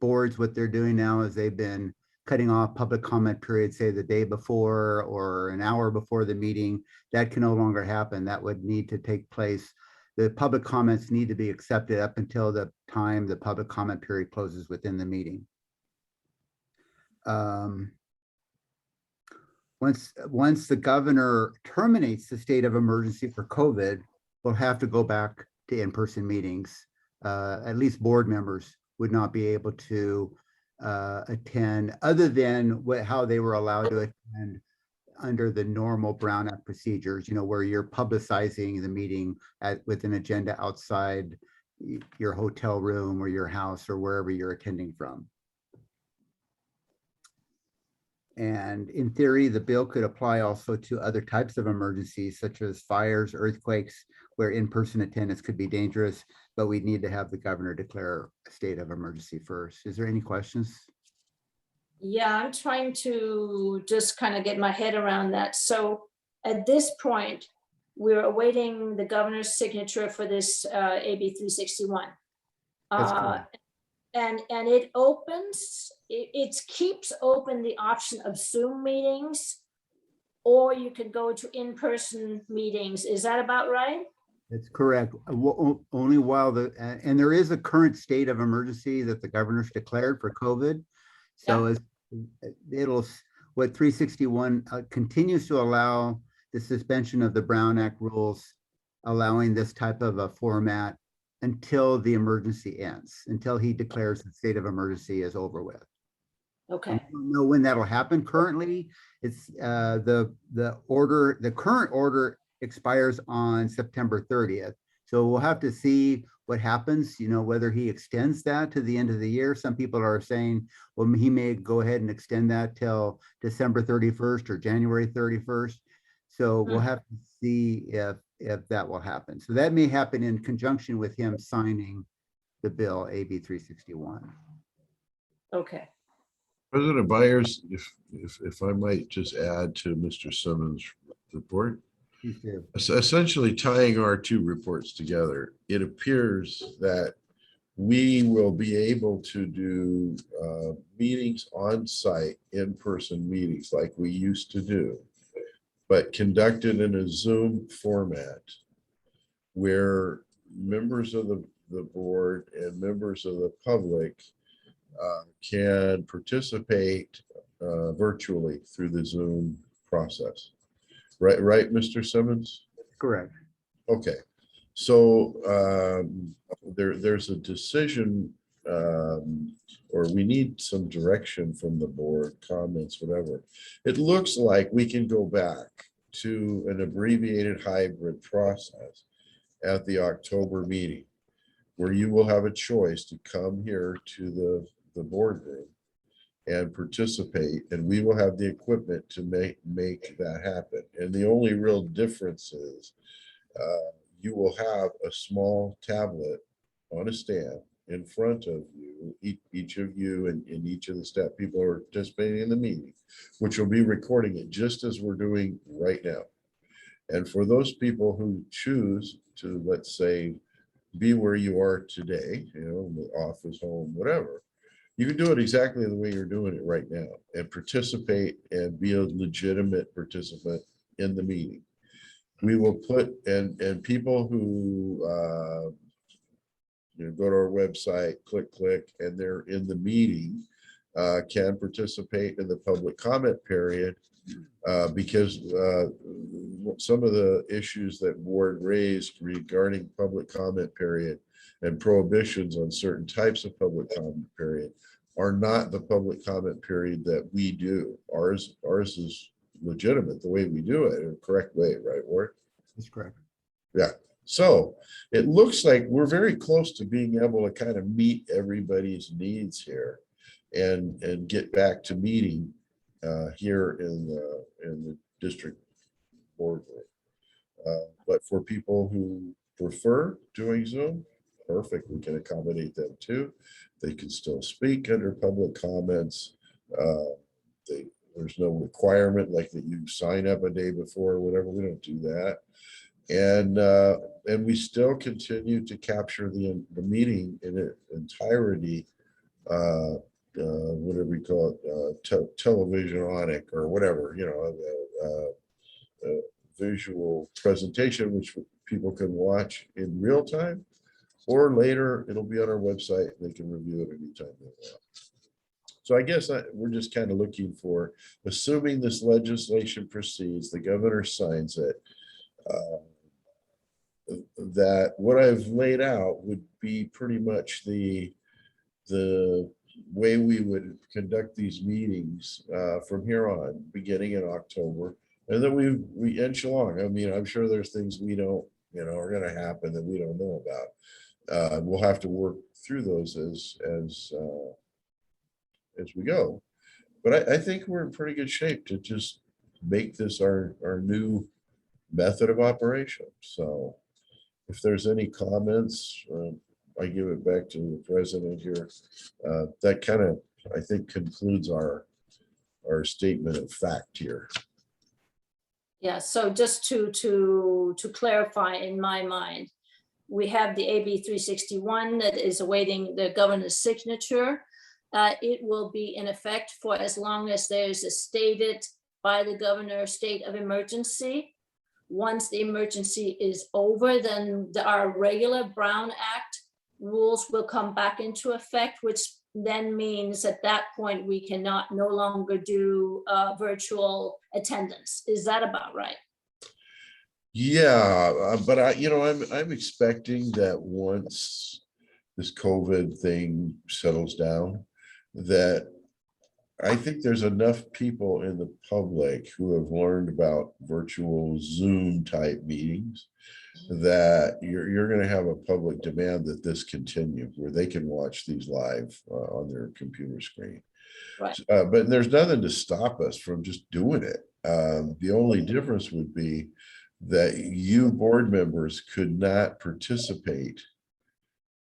boards, what they're doing now is they've been cutting off public comment period, say the day before or an hour before the meeting. That can no longer happen. That would need to take place. The public comments need to be accepted up until the time the public comment period closes within the meeting. Once the governor terminates the state of emergency for COVID, we'll have to go back to in-person meetings. At least board members would not be able to attend, other than how they were allowed to attend under the normal Brown Act procedures, where you're publicizing the meeting with an agenda outside your hotel room or your house or wherever you're attending from. And in theory, the bill could apply also to other types of emergencies, such as fires, earthquakes, where in-person attendance could be dangerous, but we'd need to have the governor declare a state of emergency first. Is there any questions? Yeah, I'm trying to just kind of get my head around that. So at this point, we're awaiting the governor's signature for this AB 361. That's correct. And it opens, it keeps open the option of Zoom meetings, or you could go to in-person meetings. Is that about right? That's correct. Only while and there is a current state of emergency that the governor's declared for COVID. So as what 361 continues to allow the suspension of the Brown Act rules, allowing this type of a format until the emergency ends, until he declares the state of emergency is over with. Okay. I don't know when that'll happen. Currently, it's the current order expires on September 30th. So we'll have to see what happens, whether he extends that to the end of the year. Some people are saying, well, he may go ahead and extend that till December 31st or January 31st. So we'll have to see if that will happen. So that may happen in conjunction with him signing the bill, AB 361. Okay. President Byers, if I might just add to Mr. Simmons' report. Please do. Essentially tying our two reports together, it appears that we will be able to do meetings on site, in-person meetings like we used to do, but conducted in a Zoom format where members of the board and members of the public can participate virtually through the Zoom process. Right, Mr. Simmons? Correct. Okay, so there's a decision, or we need some direction from the board, comments, whatever. It looks like we can go back to an abbreviated hybrid process at the October meeting, where you will have a choice to come here to the boardroom and participate, and we will have the equipment to make that happen. And the only real difference is you will have a small tablet on a stand in front of you, each of you and each of the staff people who are participating in the meeting, which will be recording it just as we're doing right now. And for those people who choose to, let's say, be where you are today, you know, in the office, home, whatever, you can do it exactly the way you're doing it right now and participate and be a legitimate participant in the meeting. We will put, and people who you know, go to our website, click, and they're in the meeting, can participate in the public comment period, because some of the issues that board raised regarding public comment period and prohibitions on certain types of public comment period are not the public comment period that we do. Ours is legitimate the way we do it in a correct way, right, Ward? That's correct. Yeah. So it looks like we're very close to being able to kind of meet everybody's needs here and get back to meeting here in the district boardroom. But for people who prefer doing Zoom, perfect, we can accommodate them too. They can still speak under public comments. There's no requirement like that you sign up a day before or whatever. We don't do that. And we still continue to capture the meeting in its entirety, whatever we call it, televisionic or whatever, you know, visual presentation, which people can watch in real time, or later it'll be on our website. They can review it anytime they want. So I guess we're just kind of looking for, assuming this legislation proceeds, the governor signs it, that what I've laid out would be pretty much the way we would conduct these meetings from here on, beginning in October, and then we inch along. I mean, I'm sure there's things we don't, you know, are going to happen that we don't know about. We'll have to work through those as we go. But I think we're in pretty good shape to just make this our new method of operation. So if there's any comments, I give it back to the president here. That kind of, I think, concludes our statement of fact here. Yeah, so just to clarify in my mind, we have the AB 361 that is awaiting the governor's signature. It will be in effect for as long as there's a stated by the governor state of emergency. Once the emergency is over, then our regular Brown Act rules will come back into effect, which then means at that point we cannot no longer do virtual attendance. Is that about right? Yeah, but I'm expecting that once this COVID thing settles down, that I think there's enough people in the public who have learned about virtual Zoom type meetings that you're going to have a public demand that this continue, where they can watch these live on their computer screen. Right. But there's nothing to stop us from just doing it. The only difference would be that you board members could not participate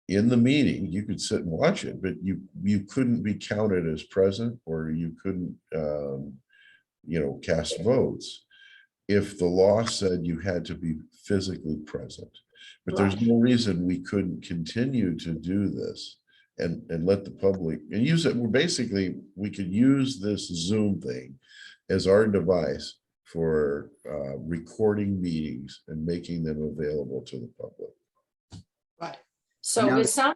in the meeting. You could sit and watch it, but you couldn't be counted as present, or you couldn't cast votes if the law said you had to be physically present. But there's no reason we couldn't continue to do this and let the public and use it. Basically, we could use this Zoom thing as our device for recording meetings and making them available to the public. Right. So it sounds,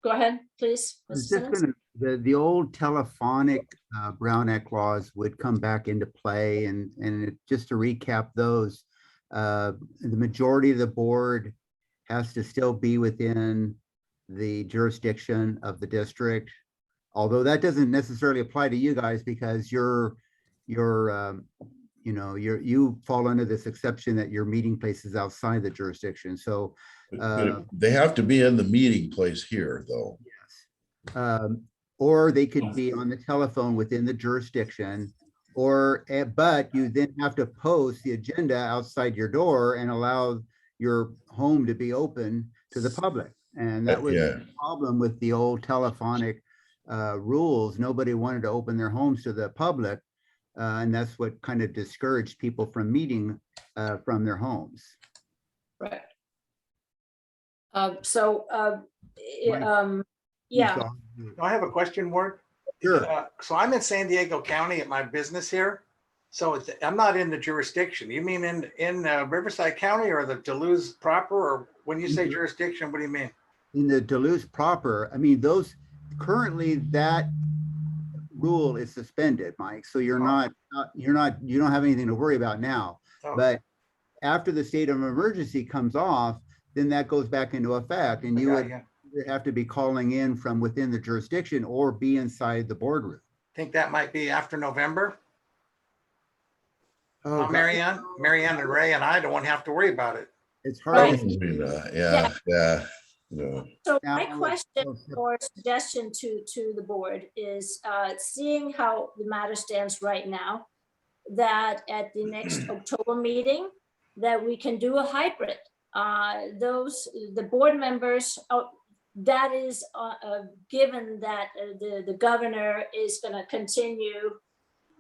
go ahead, please. I was just going to The old telephonic Brown Act laws would come back into play, and just to recap those, the majority of the board has to still be within the jurisdiction of the district. Although that doesn't necessarily apply to you guys because you fall under this exception that your meeting place is outside the jurisdiction. So They have to be in the meeting place here, though. or they could be on the telephone within the jurisdiction, but you then have to post the agenda outside your door and allow your home to be open to the public. And that was the problem with the old telephonic rules. Nobody wanted to open their homes to the public. And that's what kind of discouraged people from meeting from their homes. Right. Yeah, I have a question, Ward. Sure. So I'm in San Diego County at my business here. So I'm not in the jurisdiction. You mean in Riverside County or the Duluth proper? Or when you say jurisdiction, what do you mean? In the Duluth proper, I mean, currently that rule is suspended, Mike. So you don't have anything to worry about now. Oh. But after the state of emergency comes off, then that goes back into effect, and you would have to be calling in from within the jurisdiction or be inside the boardroom. Think that might be after November? Oh, Marianne and Ray and I don't have to worry about it. It's hard. Right. No. So Now- my question or suggestion to the board is, seeing how the matter stands right now, that at the next October meeting, that we can do a hybrid. The board members, that is given that the governor is going to continue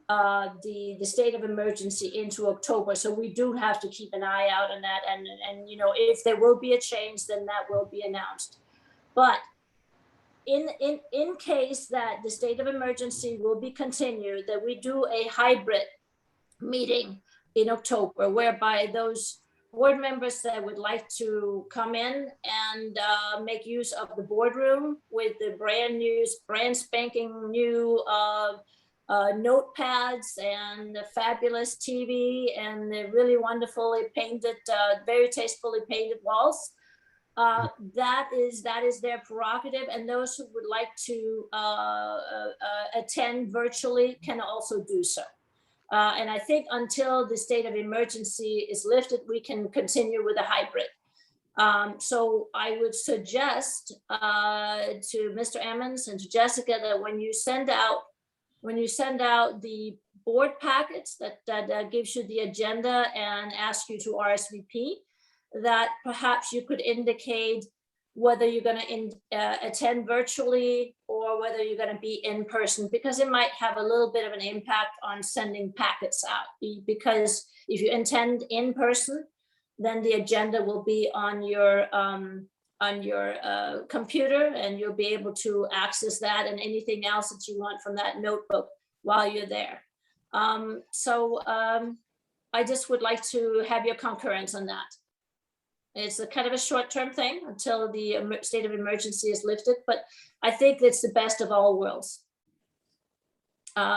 the state of emergency into October. So we do have to keep an eye out on that. And if there will be a change, then that will be announced. But in case that the state of emergency will be continued, that we do a hybrid meeting in October, whereby those board members that would like to come in and make use of the boardroom with the brand spanking new notepads and the fabulous TV and the really wonderfully painted, very tastefully painted walls. That is their prerogative, and those who would like to attend virtually can also do so. And I think until the state of emergency is lifted, we can continue with a hybrid. So I would suggest to Mr. Emmons and to Jessica that when you send out the board packets that gives you the agenda and ask you to RSVP, that perhaps you could indicate whether you're going to attend virtually or whether you're going to be in person, because it might have a little bit of an impact on sending packets out. Because if you attend in person, then the agenda will be on your computer, and you'll be able to access that and anything else that you want from that notebook while you're there. I just would like to have your concurrence on that. It's a kind of a short-term thing until the state of emergency is lifted, but I think it's the best of all worlds.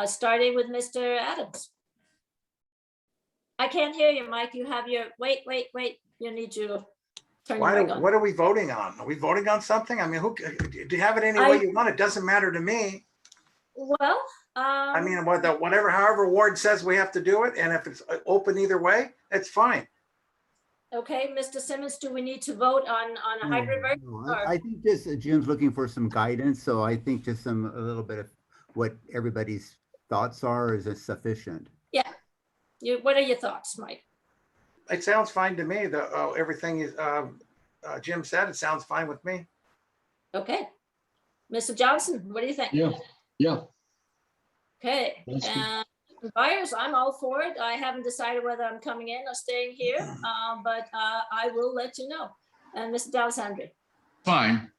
Starting with Mr. Adams. I can't hear you, Mike. You have your, wait. You need to turn your mic on. What are we voting on? Are we voting on something? I mean, do you have it any way you want? It doesn't matter to me. Well, I mean, however Ward says we have to do it, and if it's open either way, it's fine. okay, Mr. Simmons, do we need to vote on a hybrid version? No, I think just Jim's looking for some guidance, so I think just a little bit of what everybody's thoughts are is sufficient. Yeah. What are your thoughts, Mike? It sounds fine to me. Everything is Jim said. It sounds fine with me. Okay. Mr. Johnson, what do you think? Yeah. Okay. That's good. And buyers, I'm all for it. I haven't decided whether I'm coming in or staying here, but I will let you know. And Mr. D'Alessandro. Fine.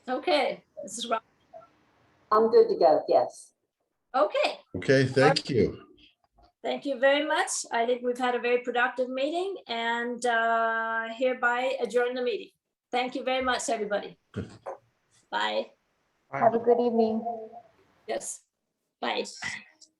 Okay. This is Rob. I'm good to go, yes. Okay. Okay, thank you. Thank you very much. I think we've had a very productive meeting, and hereby adjourn the meeting. Thank you very much, everybody. Bye. Have a good evening. Yes. Bye.